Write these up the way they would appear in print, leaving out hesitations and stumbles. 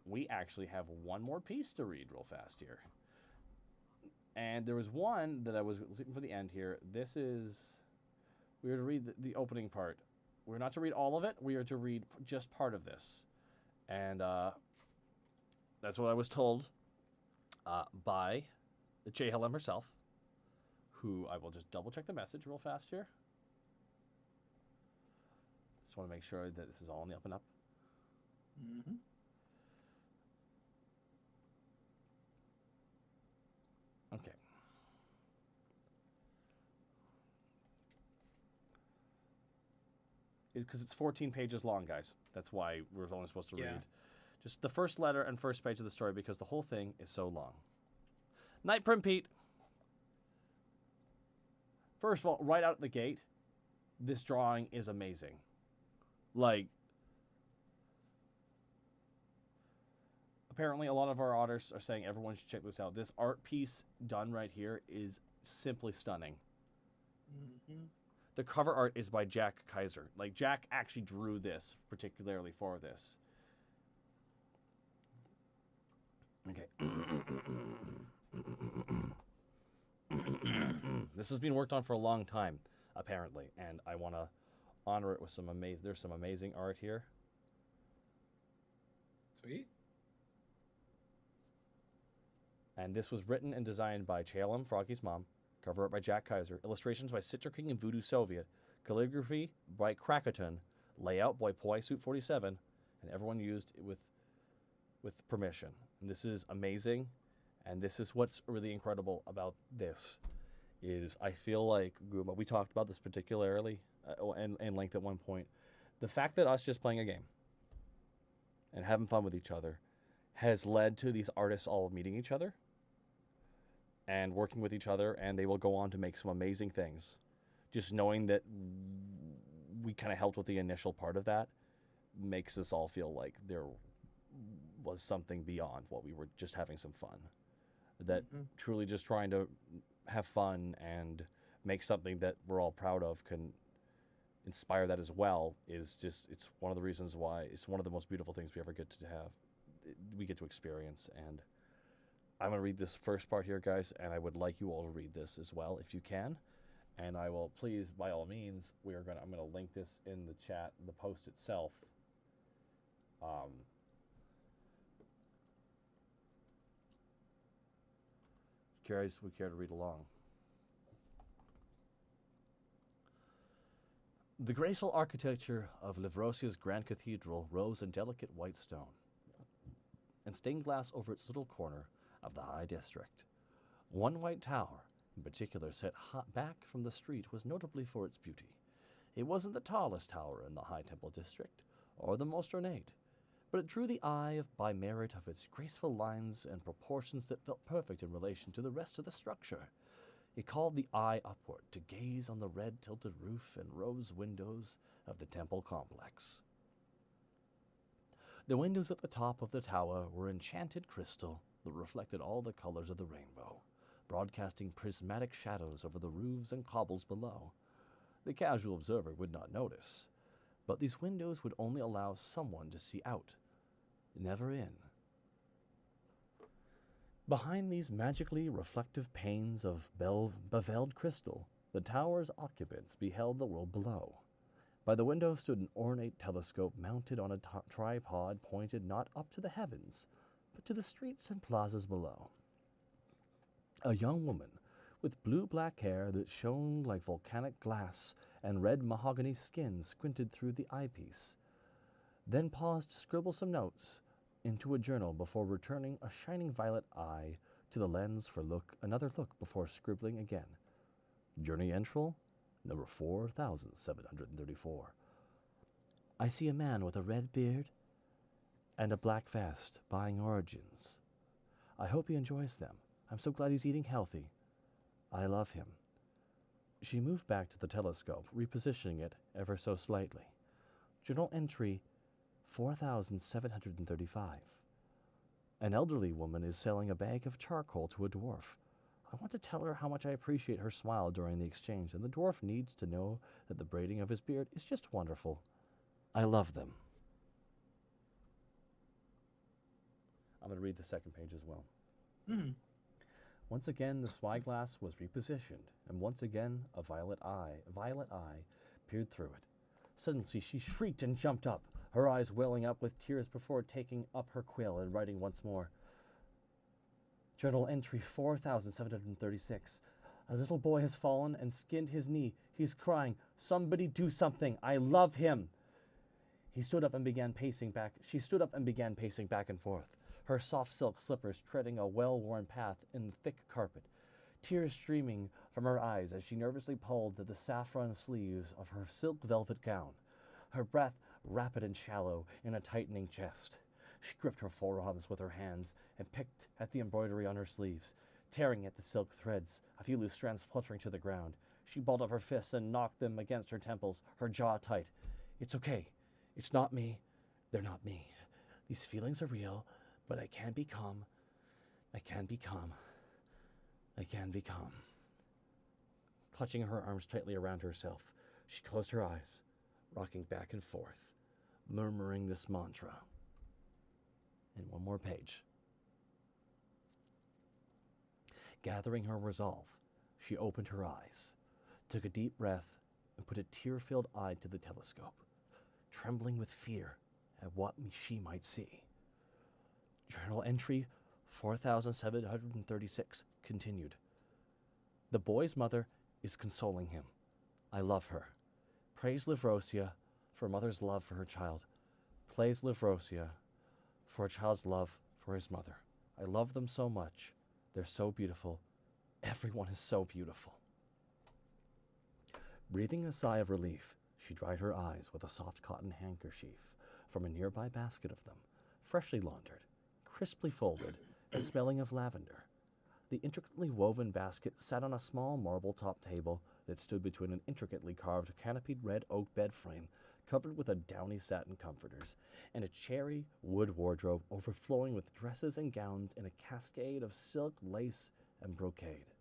we actually have one more piece to read real fast here. And there was one that I was looking for the end here. This is, we are to read the opening part. We're not to read all of it. We are to read just part of this. And that's what I was told by the Chehalem herself, who I will just double check the message real fast here. Just want to make sure that this is all on the up and up. Mm-hmm. Okay. Because it's 14 pages long, guys. That's why we're only supposed to read just the first letter and first page of the story, because the whole thing is so long. Night Prim Pete. First of all, right out the gate, this drawing is amazing. Like, apparently a lot of our artists are saying everyone should check this out. This art piece done right here is simply stunning. Mm-hmm. The cover art is by Jack Kaiser. Like, Jack actually drew this particularly for this. Okay. This has been worked on for a long time, apparently, and I want to honor it with some amazing. There's some amazing art here. Sweet. And this was written and designed by Chalem, Froggy's mom. Cover art by Jack Kaiser. Illustrations by Citra King and Voodoo Soviet. Calligraphy by Krakatoon. Layout by Poi Suit 47. And everyone used it with permission. And this is amazing. And this is what's really incredible about this. Is I feel like, we talked about this particularly in length at one point. The fact that us just playing a game and having fun with each other has led to these artists all meeting each other and working with each other, and they will go on to make some amazing things. Just knowing that we kind of helped with the initial part of that makes us all feel like there was something beyond what we were just having some fun. That truly just trying to have fun and make something that we're all proud of can inspire that as well is just, it's one of the reasons why it's one of the most beautiful things we ever get to have. We get to experience. And I'm going to read this first part here, guys, and I would like you all to read this as well if you can. And I will, please, by all means, I'm going to link this in the chat, the post itself. Guys would care to read along. The graceful architecture of Livrosia's Grand Cathedral rose in delicate white stone and stained glass over its little corner of the High District. One white tower, in particular, set back from the street, was notably for its beauty. It wasn't the tallest tower in the High Temple District, or the most ornate, but it drew the eye by merit of its graceful lines and proportions that felt perfect in relation to the rest of the structure. It called the eye upward to gaze on the red tilted roof and rose windows of the temple complex. The windows at the top of the tower were enchanted crystal that reflected all the colors of the rainbow, broadcasting prismatic shadows over the roofs and cobbles below. The casual observer would not notice, but these windows would only allow someone to see out, never in. Behind these magically reflective panes of beveled crystal, the tower's occupants beheld the world below. By the window stood an ornate telescope mounted on a tripod pointed not up to the heavens, but to the streets and plazas below. A young woman with blue-black hair that shone like volcanic glass and red mahogany skin squinted through the eyepiece, then paused to scribble some notes into a journal before returning a shining violet eye to the lens for another look before scribbling again. Journey entry, number 4734. I see a man with a red beard and a black vest buying origins. I hope he enjoys them. I'm so glad he's eating healthy. I love him. She moved back to the telescope, repositioning it ever so slightly. Journal entry 4735. An elderly woman is selling a bag of charcoal to a dwarf. I want to tell her how much I appreciate her smile during the exchange, and the dwarf needs to know that the braiding of his beard is just wonderful. I love them. I'm going to read the second page as well. Mm. Once again, the spyglass was repositioned, and once again, a violet eye, peered through it. Suddenly, she shrieked and jumped up, her eyes welling up with tears before taking up her quill and writing once more. Journal entry 4736. A little boy has fallen and skinned his knee. He's crying, "Somebody do something! I love him!" She stood up and began pacing back and forth, her soft silk slippers treading a well-worn path in the thick carpet, tears streaming from her eyes as she nervously pulled at the saffron sleeves of her silk velvet gown, her breath rapid and shallow in a tightening chest. She gripped her forearms with her hands and picked at the embroidery on her sleeves, tearing at the silk threads, a few loose strands fluttering to the ground. She balled up her fists and knocked them against her temples, her jaw tight. "It's okay. It's not me. They're not me. These feelings are real, but I can be calm. I can be calm. I can be calm." Clutching her arms tightly around herself, she closed her eyes, rocking back and forth, murmuring this mantra. And one more page. Gathering her resolve, she opened her eyes, took a deep breath, and put a tear-filled eye to the telescope, trembling with fear at what she might see. Journal entry 4736 continued. The boy's mother is consoling him. I love her. Praise Livrosia for mother's love for her child. Praise Livrosia for a child's love for his mother. I love them so much. They're so beautiful. Everyone is so beautiful. Breathing a sigh of relief, she dried her eyes with a soft cotton handkerchief from a nearby basket of them, freshly laundered, crisply folded, and smelling of lavender. The intricately woven basket sat on a small marble-topped table that stood between an intricately carved canopied red oak bed frame covered with a downy satin comforters, and a cherry wood wardrobe overflowing with dresses and gowns in a cascade of silk, lace, and brocade.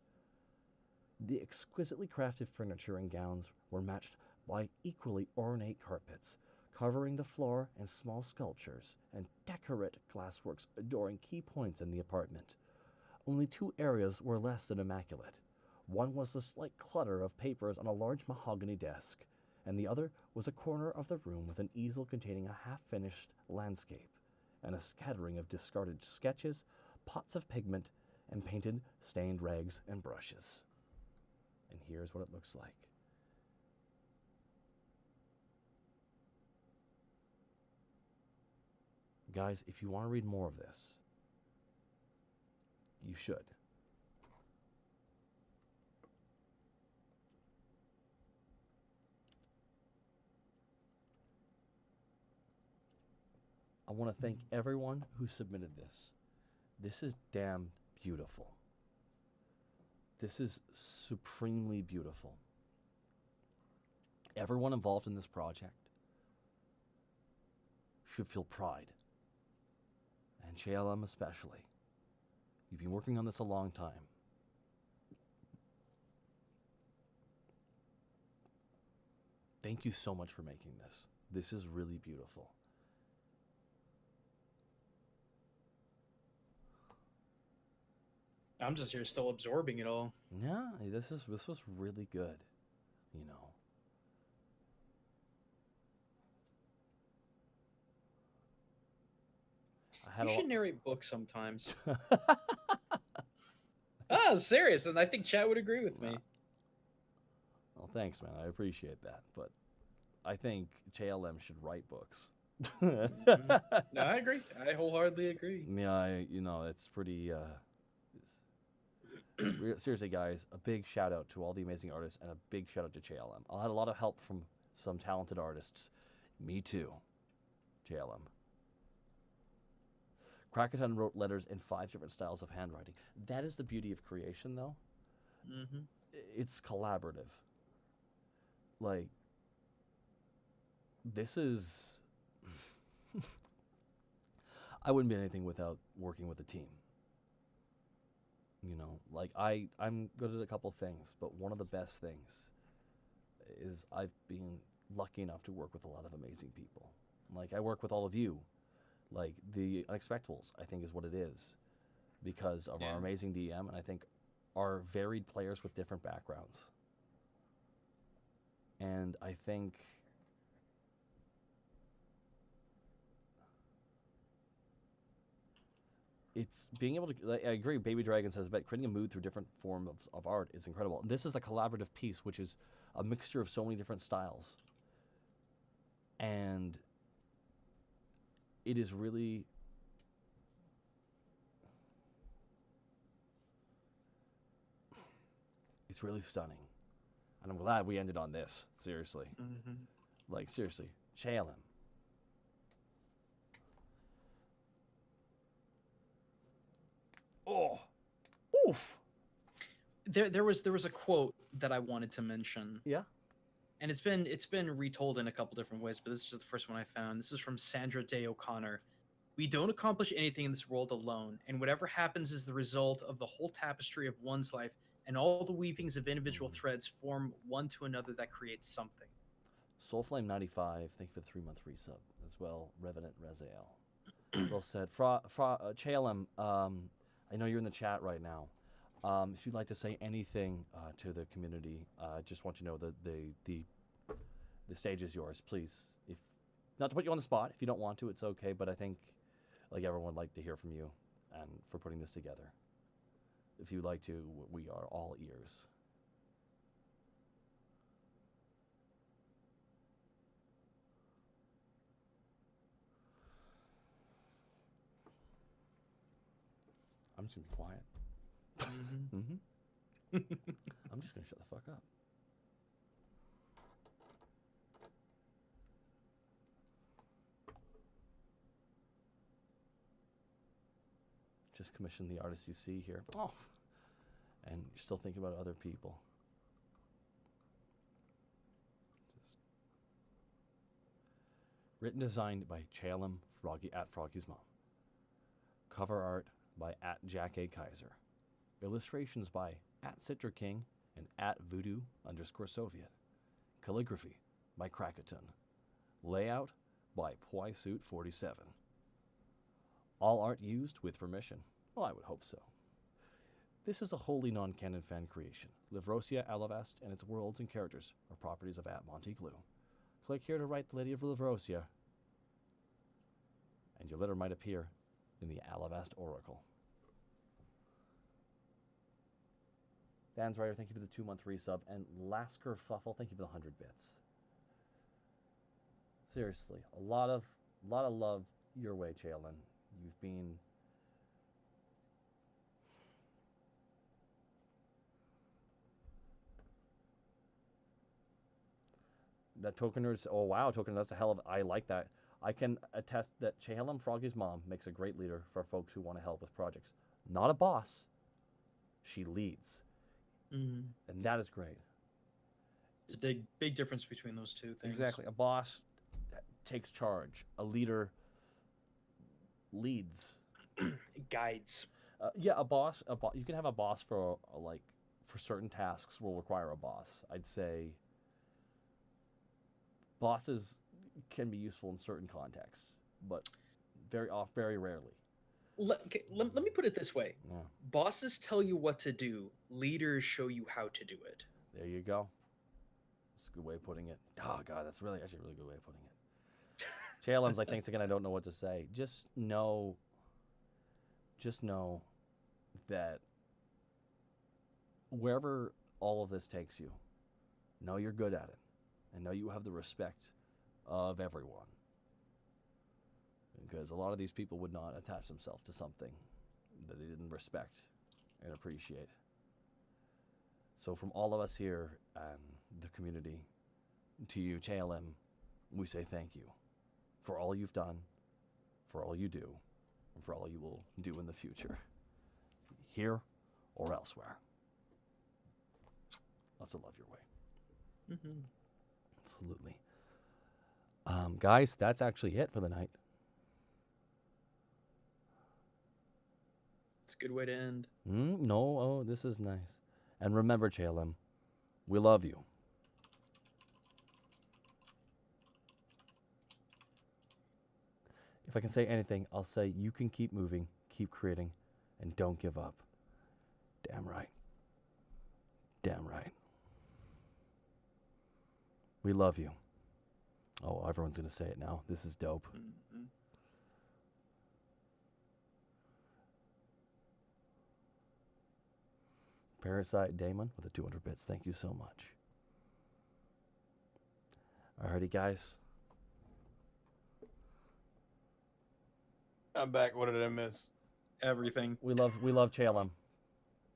The exquisitely crafted furniture and gowns were matched by equally ornate carpets, covering the floor, and small sculptures and decorate glassworks adoring key points in the apartment. Only two areas were less than immaculate. One was the slight clutter of papers on a large mahogany desk, and the other was a corner of the room with an easel containing a half-finished landscape and a scattering of discarded sketches, pots of pigment, and painted stained rags and brushes. And here's what it looks like. Guys, if you want to read more of this, you should. I want to thank everyone who submitted this. This is damn beautiful. This is supremely beautiful. Everyone involved in this project should feel pride. And JLM especially. You've been working on this a long time. Thank you so much for making this. This is really beautiful. I'm just here still absorbing it all. Yeah, this was really good, you know. You should narrate books sometimes. I'm serious, and I think chat would agree with me. Well, thanks, man. I appreciate that, but I think JLM should write books. No, I agree. I wholeheartedly agree. Yeah, it's pretty. Seriously, guys, a big shout out to all the amazing artists and a big shout out to JLM. I had a lot of help from some talented artists. Me too, JLM. Krakatoa wrote letters in 5 different styles of handwriting. That is the beauty of creation, though. Mm-hmm. It's collaborative. Like, this is... I wouldn't be anything without working with a team. You know, like, I'm good at a couple things, but one of the best things is I've been lucky enough to work with a lot of amazing people. Like, I work with all of you. Like the Unexpectables, I think, is what it is because of our Yeah. amazing DM, and I think our varied players with different backgrounds. And I think it's being able to. Like, I agree. Baby Dragon says, "But creating a mood through different forms of art is incredible." This is a collaborative piece, which is a mixture of so many different styles, and it is really. It's really stunning, and I'm glad we ended on this. Seriously, Mm-hmm. like seriously, Shalem. Oh, oof. There was a quote that I wanted to mention, Yeah. and it's been retold in a couple different ways, but this is just the first one I found. This is from Sandra Day O'Connor. We don't accomplish anything in this world alone, and whatever happens is the result of the whole tapestry of one's life, and all the weavings of individual threads form one to another that creates something. Soulflame95, thank you for the 3-month resub as well. Revenant Rezael. Well said. Chalem, I know you're in the chat right now. If you'd like to say anything to the community, just want you to know that the stage is yours. Please, if not to put you on the spot, if you don't want to, it's okay. But I think like everyone would like to hear from you, and for putting this together. If you'd like to, we are all ears. I'm just gonna be quiet. I'm just gonna shut the fuck up. Just commission the artists you see here. Oh, and you're still thinking about other people. Just written, designed by Chalem Froggy at Froggy's Mom. Cover art by at Jack A. Kaiser. Illustrations by at Citra King and at Voodoo_Soviet. Calligraphy by Krakatoon. Layout by Poisuit47. All art used with permission. Well, I would hope so. This is a wholly non-canon fan creation. Livrosia, Alivast, and its worlds and characters are properties of at Monty Glue. Click here to write the Lady of Livrosia, and your letter might appear in the Alivast Oracle. Dan's Writer, thank you for the 2-month resub. And Lasker Fuffle, thank you for the 100 bits. Seriously, a lot of love your way, Chalon. You've been that Tokeners. Oh wow, Tokener, that's a hell of. I like that. I can attest that Chalem Froggy's mom makes a great leader for folks who want to help with projects. Not a boss. She leads. Mm-hmm. And that is great. It's a big difference between those two things. Exactly. A boss takes charge. A leader leads. It guides. Yeah, a boss. You can have a boss for for certain tasks will require a boss. I'd say bosses can be useful in certain contexts, but very rarely. Let me put it this way. Yeah. Bosses tell you what to do. Leaders show you how to do it. There you go. That's a good way of putting it. Oh god, that's actually a really good way of putting it. Chalem's like, thanks again, I don't know what to say. Just know that wherever all of this takes you, know you're good at it, and know you have the respect of everyone. Because a lot of these people would not attach themselves to something that they didn't respect and appreciate. So from all of us here and the community, to you, JLM, we say thank you for all you've done, for all you do, and for all you will do in the future, here or elsewhere. Lots of love your way. Mm-hmm. Absolutely. Guys, that's actually it for the night. It's a good way to end. No, oh, this is nice. And remember, JLM, we love you. If I can say anything, I'll say you can keep moving, keep creating, and don't give up. Damn right. Damn right. We love you. Oh, everyone's going to say it now. This is dope. Mhm. Parasite Damon with the 200 bits. Thank you so much. Alrighty, guys. I'm back. What did I miss? Everything. We love Chalem.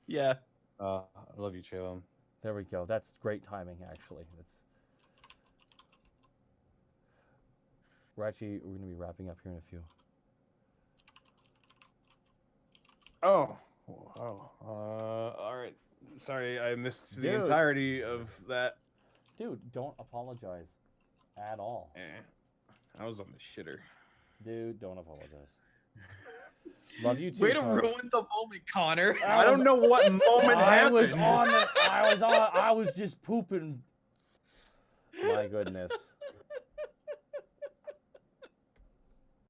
Yeah. I love you, Chalem. There we go. That's great timing, actually. We're going to be wrapping up here in a few. Oh. All right. Sorry, I missed the Dude. entirety of that. Dude, don't apologize at all. I was on the shitter. Dude, don't apologize. Love you too. Way to Connor. ruin the moment, Connor. I don't know what moment happened. I was just pooping. My goodness.